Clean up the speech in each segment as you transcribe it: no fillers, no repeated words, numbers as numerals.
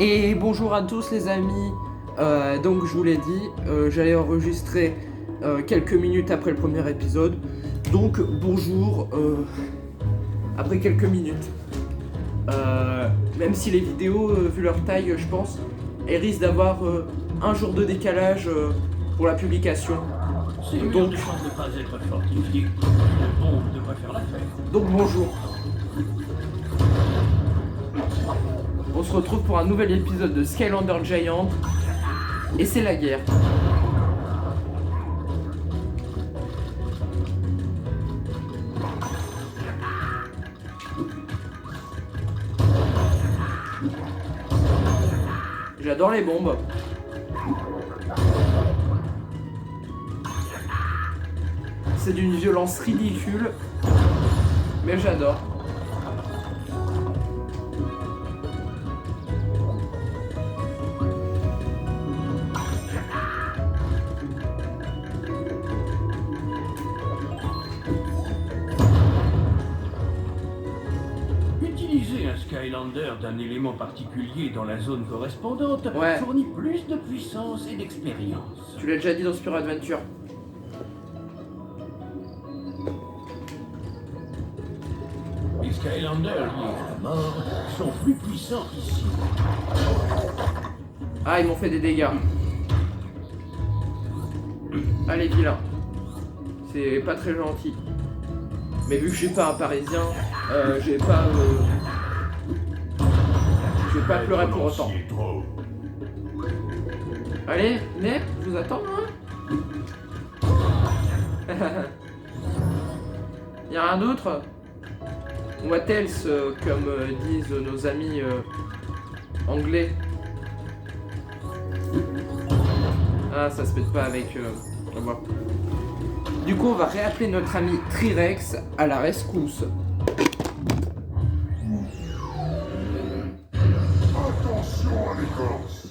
Et bonjour à tous les amis, donc je vous l'ai dit, j'allais enregistrer quelques minutes après le premier épisode, donc bonjour après quelques minutes. Même si les vidéos, vu leur taille je pense, elles risquent d'avoir un jour de décalage pour la publication. C'est mieux Donc, de ne pas être fortifié. Le bon devrait faire l'affaire. donc bonjour. On se retrouve pour un nouvel épisode de Skylander Giant, et c'est la guerre. J'adore les bombes. C'est d'une violence ridicule, mais j'adore. Utiliser un Skylander d'un élément particulier dans la zone correspondante Ouais. fournit plus de puissance et d'expérience. Tu l'as déjà dit dans Spyro Adventure. Les Skylanders liés à la mort sont plus puissants qu'ici. Ah, ils m'ont fait des dégâts. Allez, vilain. C'est pas très gentil. Mais vu que je suis pas un parisien, je vais pas pleurer pour autant. Allez, venez, je vous attends, hein. Y'a rien d'autre? What else, comme disent nos amis anglais. Ah, ça se pète pas avec... on va voir. Du coup, on va réappeler notre ami Trirex à la rescousse. Attention à l'écorce.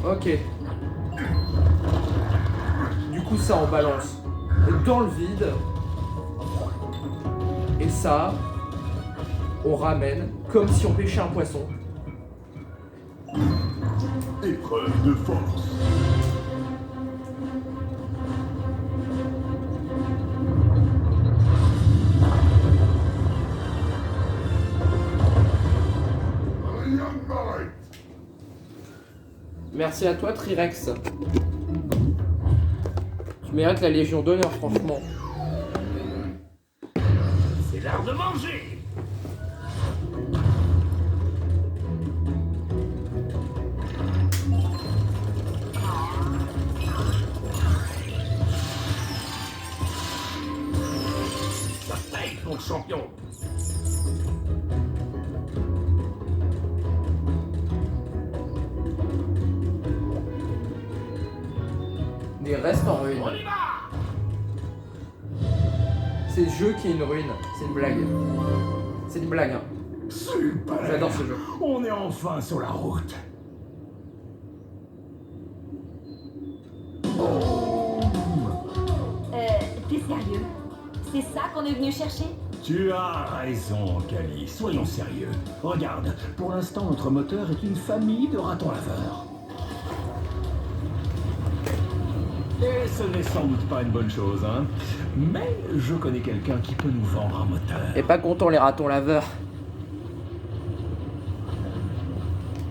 Ok. Du coup, ça, on balance dans le vide. Et ça, on ramène comme si on pêchait un poisson. Épreuve de force. Rien ne m'arrête. Merci à toi, Trirex. Tu mérites la Légion d'honneur, franchement. C'est l'heure de manger. Ça paye, mon champion. Des restes en ruine. On y va. C'est le jeu qui est une ruine. C'est une blague. C'est une blague, hein. Super. J'adore ce jeu. On est enfin sur la route. T'es sérieux? C'est ça qu'on est venu chercher? Tu as raison, Cali. Soyons sérieux. Regarde, pour l'instant, notre moteur est une famille de ratons laveurs. Et ce n'est sans doute pas une bonne chose, hein. Mais je connais quelqu'un qui peut nous vendre un moteur. Et pas content, les ratons laveurs.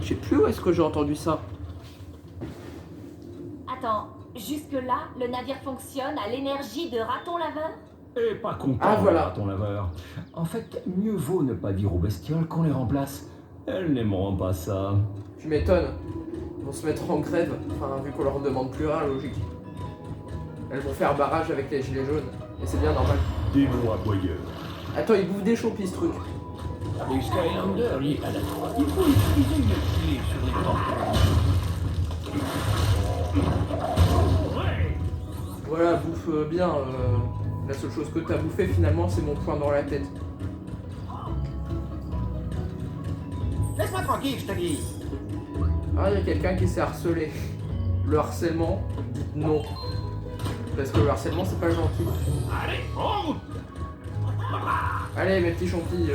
Je sais plus où est-ce que j'ai entendu ça. Attends, jusque-là, le navire fonctionne à l'énergie de raton laveur? Et pas content, Ah, voilà. les ratons laveurs. En fait, mieux vaut ne pas dire aux bestioles qu'on les remplace. Elles n'aimeront pas ça. Tu m'étonnes. Ils vont se mettre en grève. Enfin, vu qu'on leur demande plus rien, logique. Elles vont faire barrage avec les gilets jaunes. Et c'est bien normal. Des bons aboyeurs. Attends, ils bouffent des chopis, ce truc. Les Skylanders liés à la droite. Il faut utiliser une clé sur les portes. Ouais. Voilà, bouffe bien. La seule chose que t'as bouffé, finalement, c'est mon poing dans la tête. Laisse-moi tranquille, je te dis. Ah, il y a quelqu'un qui s'est harcelé. Le harcèlement, non. Parce que le harcèlement, c'est pas gentil. Allez, en route. Allez, mes petits champis,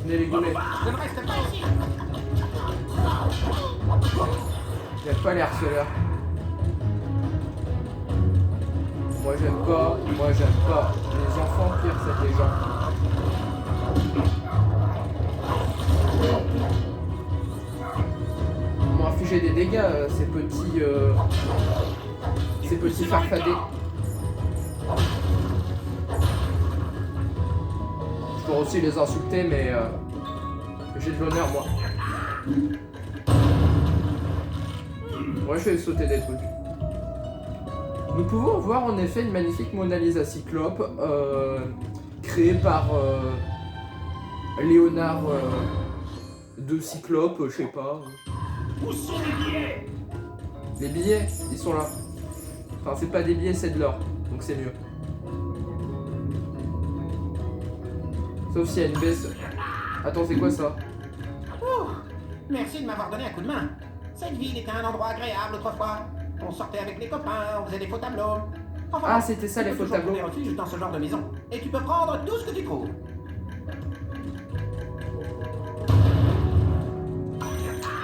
venez les gommer. Je ne reste pas ici. Il a pas l'air harceleurs. Moi j'aime pas. Les enfants, pire c'est les gens. Ils m'ont infligé des dégâts, ces petits farfadets. Je pourrais aussi les insulter, mais j'ai de l'honneur moi. Moi je vais sauter des trucs. Nous pouvons voir en effet une magnifique Mona Lisa Cyclope créée par Léonard de Cyclope, je sais pas. Où sont les billets? Les billets, ils sont là. Enfin, c'est pas des billets, c'est de l'or, donc c'est mieux. Sauf s'il y a une baisse. Attends, c'est quoi ça? Merci de m'avoir donné un coup de main. Cette ville était un endroit agréable autrefois. On sortait avec les copains, on faisait des faux tableaux. Enfin, Ah, c'était ça les faux tableaux. Tu peux toujours trouver refuge dans ce genre de maison. Et tu peux prendre tout ce que tu trouves.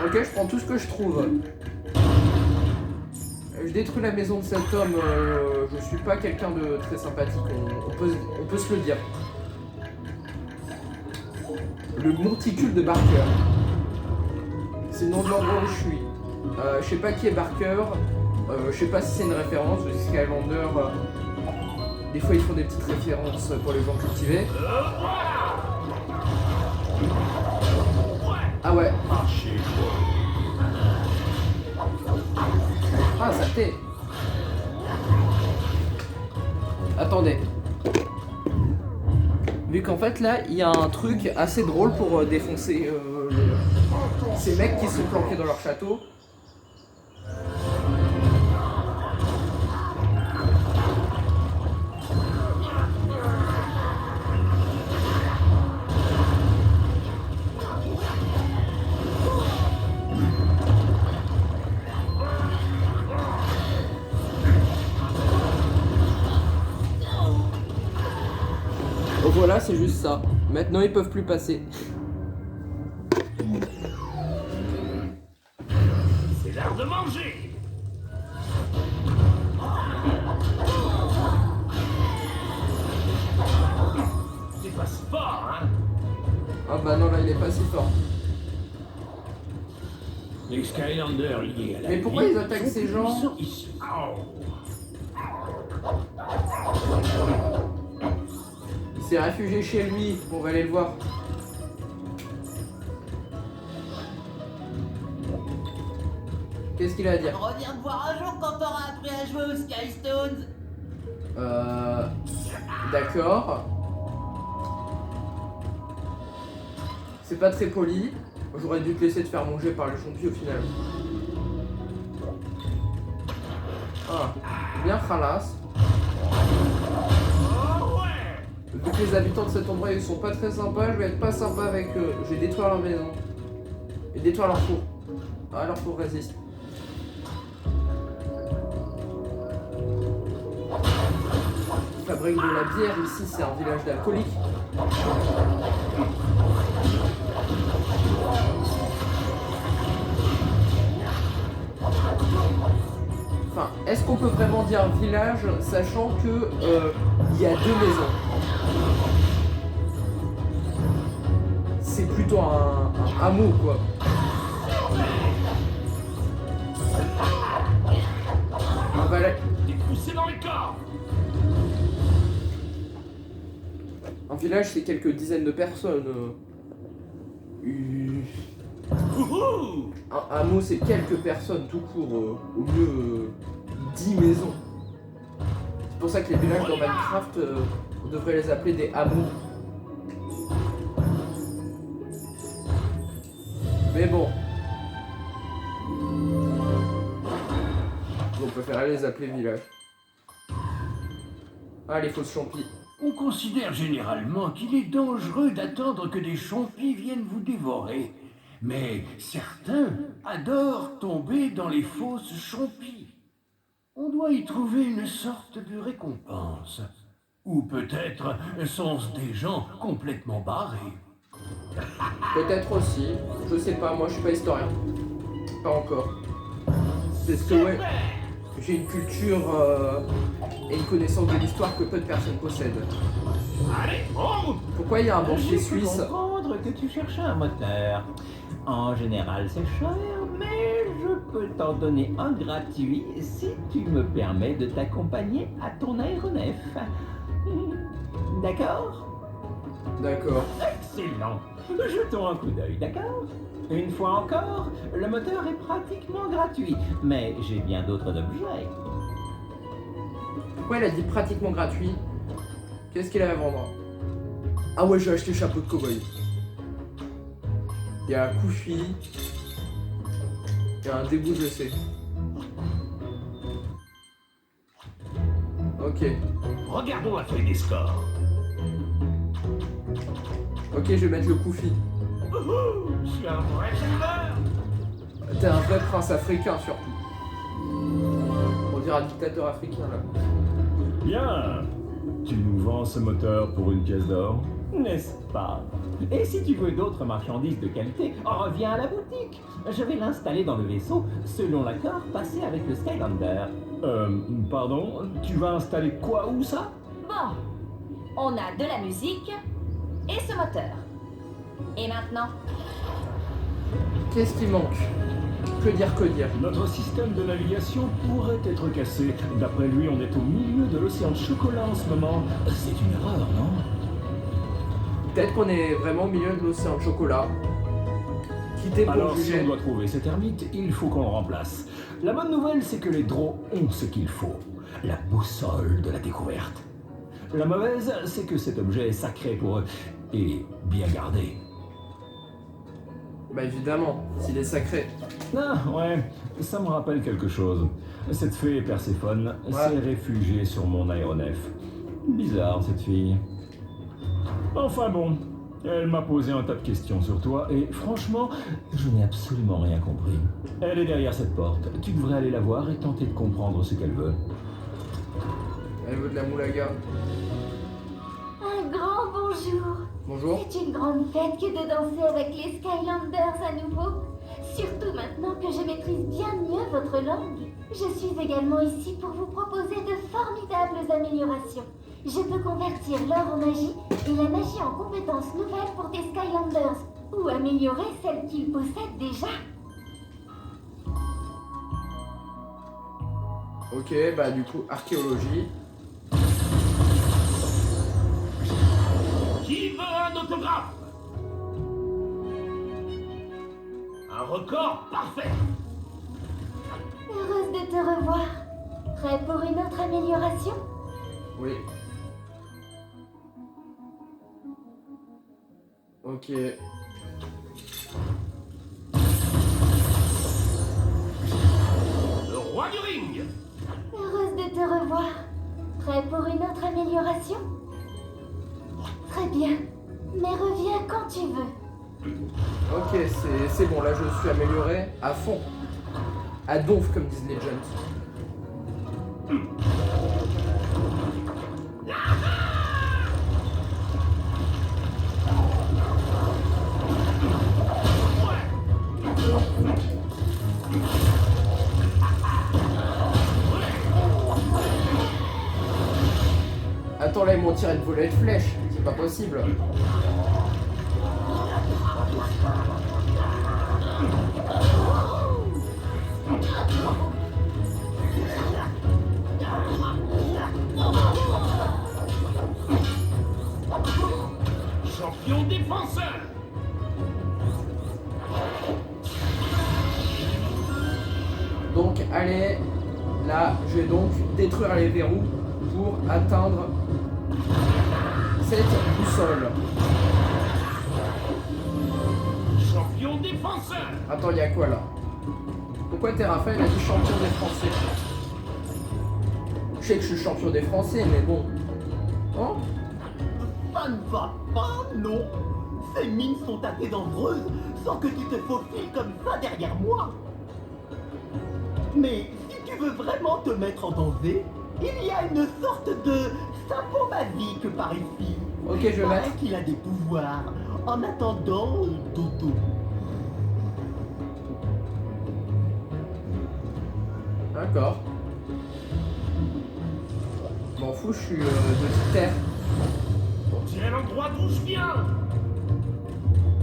Ok, je prends tout ce que je trouve. Je détruis la maison de cet homme. Je suis pas quelqu'un de très sympathique, on peut se le dire. Le monticule de Barker. C'est le nom de l'endroit où je suis. Je sais pas qui est Barker. Je sais pas si c'est une référence. Je sais Skylander. Des fois ils font des petites références pour les gens cultivés. Ah ouais. Ah, ça t'est. Attendez. Vu qu'en fait là, il y a un truc assez drôle pour défoncer ces mecs qui sont planqués dans leur château. Voilà, c'est juste ça. Maintenant, ils peuvent plus passer. C'est l'heure de manger. C'est pas sport, hein? Ah bah non, là, il est pas si fort. Les Skylanders liés à la Mais pourquoi vie ils attaquent sont ces gens? puissants ici. Il s'est réfugié chez lui. On va aller le voir. Qu'est-ce qu'il a à dire? Reviens me voir un jour quand t'auras appris à jouer aux Skystones. D'accord. C'est pas très poli. J'aurais dû te laisser te faire manger par les champis au final. Ah, bien khalas. Vu que les habitants de cet endroit ils sont pas très sympas, je vais être pas sympa avec eux. Je vais détruire leur maison. Et détruire leur four. Ah, leur four résiste. Ils fabriquent de la bière ici, c'est un village d'alcooliques. Enfin, est-ce qu'on peut vraiment dire village, sachant que il y a deux maisons? C'est plutôt un hameau, quoi. On va aller... T'es poussé dans les corps. Un village, c'est quelques dizaines de personnes. Un hameau, c'est quelques personnes tout court. Au mieux, 10 maisons. C'est pour ça que les villages dans Minecraft, on devrait les appeler des hameaux. Mais bon. On préférait les appeler villages. Ah, les fausses champis. On considère généralement qu'il est dangereux d'attendre que des champis viennent vous dévorer. Mais certains adorent tomber dans les fausses champis. On doit y trouver une sorte de récompense. Ou peut-être sont-ce des gens complètement barrés. Peut-être aussi. Je sais pas, moi je suis pas historien. Pas encore. C'est ce que ouais. J'ai une culture et une connaissance de l'histoire que peu de personnes possèdent. Allez, on route. Pourquoi il y a un banquier J'ai cru suisse? comprendre que tu cherchais un moteur. En général, c'est cher, mais je peux t'en donner un gratuit si tu me permets de t'accompagner à ton aéronef. D'accord? D'accord. Excellent. Jetons un coup d'œil, d'accord? Une fois encore, le moteur est pratiquement gratuit, mais j'ai bien d'autres objets. Pourquoi il a dit pratiquement gratuit? Qu'est-ce qu'il a à vendre? Ah ouais, j'ai acheté le chapeau de cow-boy. Il y a un couchi. Il y a un dégoût, je sais. Ok. Regardons la feuille des scores. Ok, je vais mettre le koufi. Je suis un vrai chamber. T'es un vrai prince africain surtout. On dirait un dictateur africain là. Bien. Tu nous vends ce moteur pour une pièce d'or? N'est-ce pas? Et si tu veux d'autres marchandises de qualité, reviens à la boutique. Je vais l'installer dans le vaisseau selon l'accord passé avec le Skylander. Pardon? Tu vas installer quoi, où ça? Bon, on a de la musique et ce moteur. Et maintenant, Qu'est-ce qui manque? Que dire? Notre système de navigation pourrait être cassé. D'après lui, on est au milieu de l'océan de chocolat en ce moment. C'est une erreur, non? Peut-être qu'on est vraiment au milieu de l'océan de chocolat. Quittez pour Alors, si juger. on doit trouver cet ermite, il faut qu'on le remplace. La bonne nouvelle, c'est que les Drow ont ce qu'il faut. La boussole de la découverte. La mauvaise, c'est que cet objet est sacré pour eux. Et bien gardé. Bah évidemment, s'il est sacré. Ah, ouais, ça me rappelle quelque chose. Cette fée Perséphone s'est réfugiée sur mon aéronef. Bizarre, cette fille. Enfin bon, elle m'a posé un tas de questions sur toi et franchement, je n'ai absolument rien compris. Elle est derrière cette porte. Tu devrais aller la voir et tenter de comprendre ce qu'elle veut. Elle veut de la moulaga. un grand bonjour. Bonjour. C'est une grande fête que de danser avec les Skylanders à nouveau. Surtout maintenant que je maîtrise bien mieux votre langue. Je suis également ici pour vous proposer de formidables améliorations. Je peux convertir l'or en magie et la magie en compétences nouvelles pour des Skylanders. Ou améliorer celles qu'ils possèdent déjà. Ok, bah du coup, archéologie. Qui veut un autographe? Un record parfait. Heureuse de te revoir. Prêt pour une autre amélioration? Oui. Ok. Le roi du ring. Heureuse de te revoir. Prêt pour une autre amélioration? Très bien. Mais reviens quand tu veux. Ok, c'est bon, là je suis amélioré à fond. À donf, comme disent les jeunes. Attends, là ils m'ont tiré une volée de flèches. C'est pas possible. Champion défenseur. Donc allez, là je vais donc détruire les verrous pour atteindre cette boussole. Champion défenseur. Attends, il y a quoi là? Pourquoi Terrafael a dit champion des Français? Je sais que je suis champion des Français, mais bon. Oh? Ça ne va pas, non. Ces mines sont assez dangereuses sans que tu te faufiles comme ça derrière moi. Mais si tu veux vraiment te mettre en danger, il y a une sorte de Ça vaut ma vie que par ici. Ok, je vais Paraît mettre. qu'il a des pouvoirs. En attendant, dodo. D'accord. M'en fous, je suis de terre. On dirait l'endroit d'où je viens.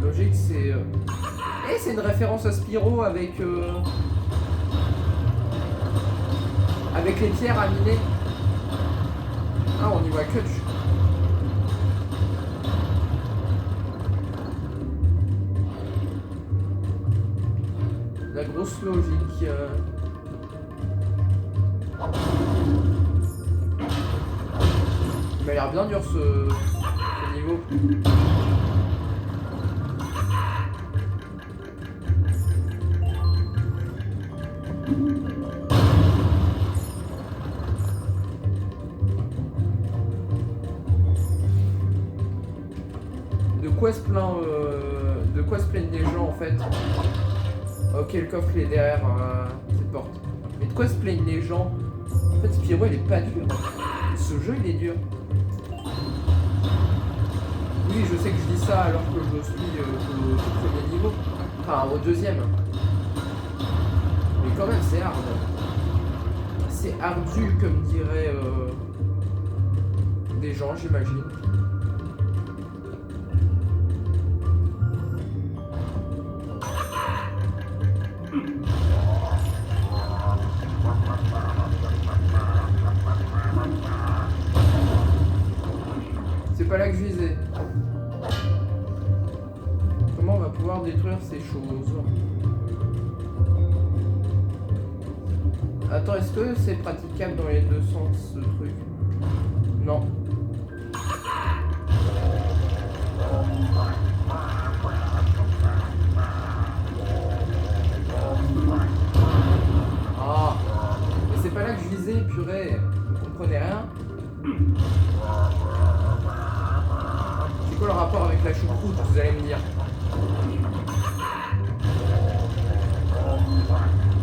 Logique, c'est... Eh, c'est une référence à Spyro avec... Avec les pierres à miner. Ah, on y voit Kutch. La grosse logique. Il m'a l'air bien dur ce niveau. De quoi se plaignent les gens en fait? Ok, le coffre il est derrière cette porte. Mais de quoi se plaignent les gens? En fait, Spyro il est pas dur. Ce jeu il est dur. Oui, je sais que je dis ça alors que je suis au tout premier niveau. Enfin, au deuxième. Mais quand même, c'est hard. C'est ardu, comme diraient des gens, j'imagine. C'est pas là que je visais. Comment on va pouvoir détruire ces choses? Attends, est-ce que c'est praticable dans les deux sens ce truc? Non. Ah, mais c'est pas là que je visais, purée. Vous comprenez rien? C'est quoi le rapport avec la choucroute, vous allez me dire?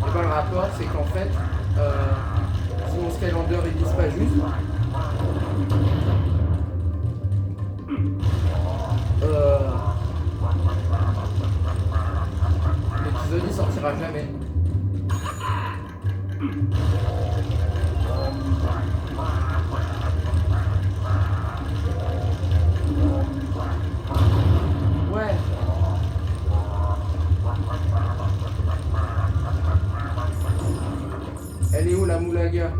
Et ben le rapport, c'est qu'en fait, si mon Skylander il vise pas juste, l'épisode il sortira jamais. Ouais. Elle est où la moulaga?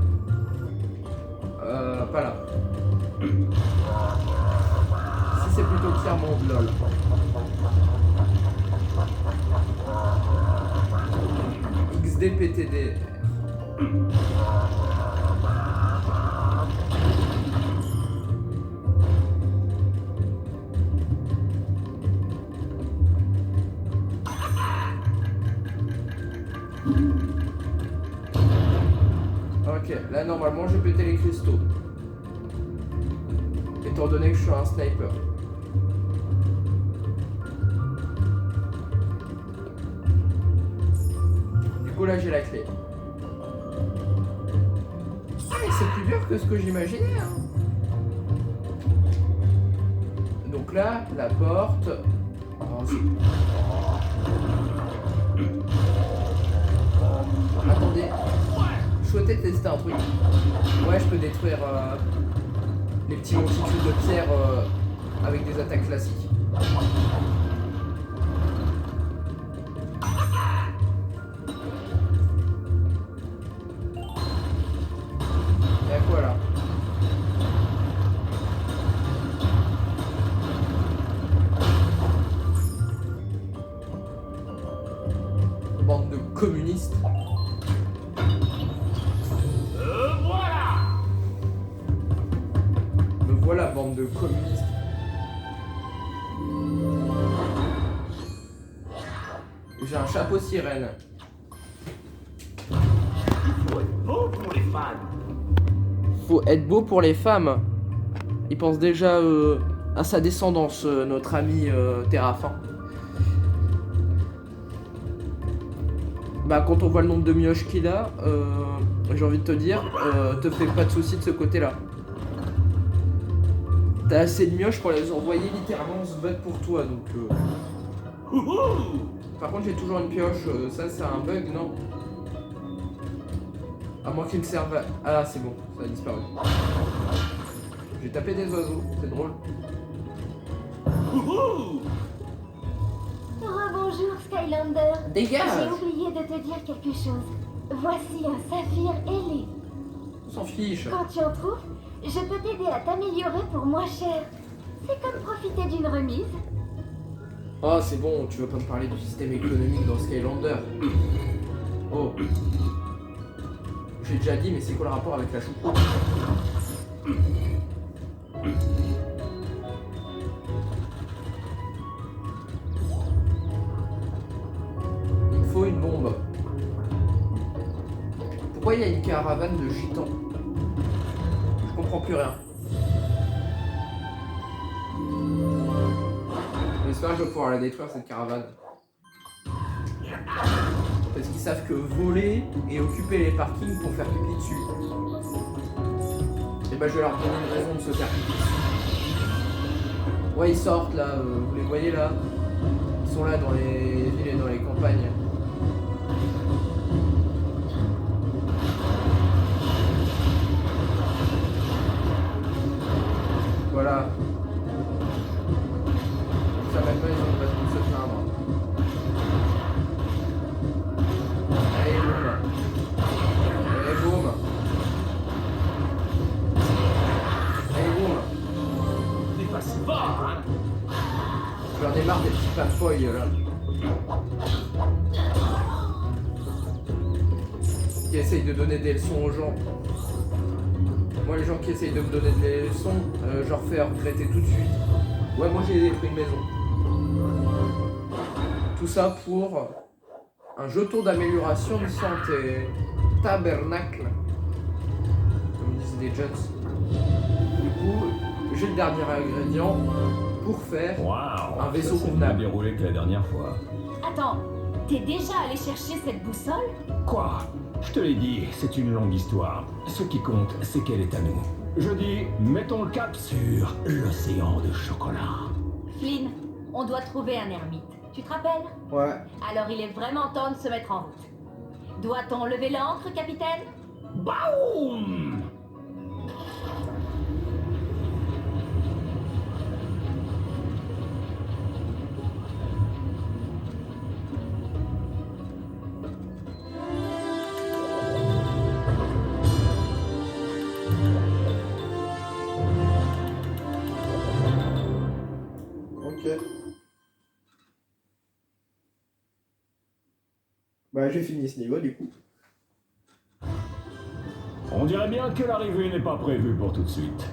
Pas là. Si c'est plutôt clairement lol. XDPTD. Ok, là normalement je vais péter les cristaux. Étant donné que je suis un sniper. Du coup là j'ai la clé. Ah mais c'est plus dur que ce que j'imaginais hein. Donc là, la porte. Oh, attendez. Je souhaitais tester un truc. Ouais, je peux détruire les petits monticules de pierre avec des attaques classiques. Y'a quoi là? Bande de communistes. Voilà, bande de communistes. J'ai un chapeau sirène. Faut être beau pour les fans. Faut être beau pour les femmes. Il pense déjà à sa descendance, notre ami Terrafin. Bah quand on voit le nombre de mioches qu'il a, j'ai envie de te dire, te fais pas de soucis de ce côté-là. t'as assez de mioches pour les envoyer littéralement se battre pour toi, donc... Par contre, j'ai toujours une pioche, ça c'est un bug, non? À moins qu'il me serve à... Ah, c'est bon, ça a disparu. J'ai tapé des oiseaux, c'est drôle. Rebonjour, Skylander. Dégage! J'ai oublié de te dire quelque chose. Voici un saphir ailé. On s'en fiche. Quand tu en trouves, je peux t'aider à t'améliorer pour moins cher. C'est comme profiter d'une remise. Oh, c'est bon, tu vas pas me parler du système économique dans Skylander. Oh. J'ai déjà dit, mais c'est quoi le rapport avec la choucroute? Il me faut une bombe. Pourquoi il y a une caravane de gitans? Je comprends plus rien. J'espère que je vais pouvoir la détruire cette caravane. Parce qu'ils savent que voler et occuper les parkings pour faire pipi dessus. Et bah je vais leur donner une raison de se faire pipi dessus. Ouais, ils sortent là, vous les voyez là? Ils sont là dans les villes et dans les campagnes. Voilà. Ça maintenant ils ont raison de se plaindre. Allez boum. Allez boum. Allez boum. C'est pas si fort, hein? J'en ai marre des petits papoyes là. Qui essayent de donner des leçons aux gens. Moi les gens qui essayent de me donner des leçons, je leur fais regretter tout de suite. Ouais, moi j'ai détruit une maison. Tout ça pour un jeton d'amélioration de santé. Tabernacle. Comme disent les Jones. Du coup, j'ai le dernier ingrédient pour faire Waouh, un vaisseau ça s'est convenable. mieux déroulé que la dernière fois. Attends, t'es déjà allé chercher cette boussole? Quoi? Je te l'ai dit, c'est une longue histoire. Ce qui compte, c'est qu'elle est à nous. Je dis, mettons le cap sur l'océan de chocolat. Flynn, on doit trouver un ermite. Tu te rappelles? Ouais. Alors il est vraiment temps de se mettre en route. Doit-on lever l'ancre, capitaine? Baoum! Ok. Bah j'ai fini ce niveau du coup. On dirait bien que l'arrivée n'est pas prévue pour tout de suite.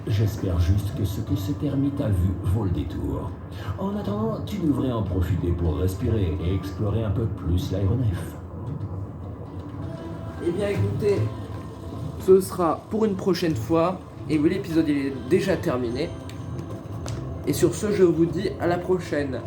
J'espère juste que ce que cet ermite a vu vaut le détour. En attendant, tu devrais en profiter pour respirer et explorer un peu plus l'aéronef. Eh bien écoutez, ce sera pour une prochaine fois. Et oui, l'épisode il est déjà terminé. Et sur ce, je vous dis à la prochaine.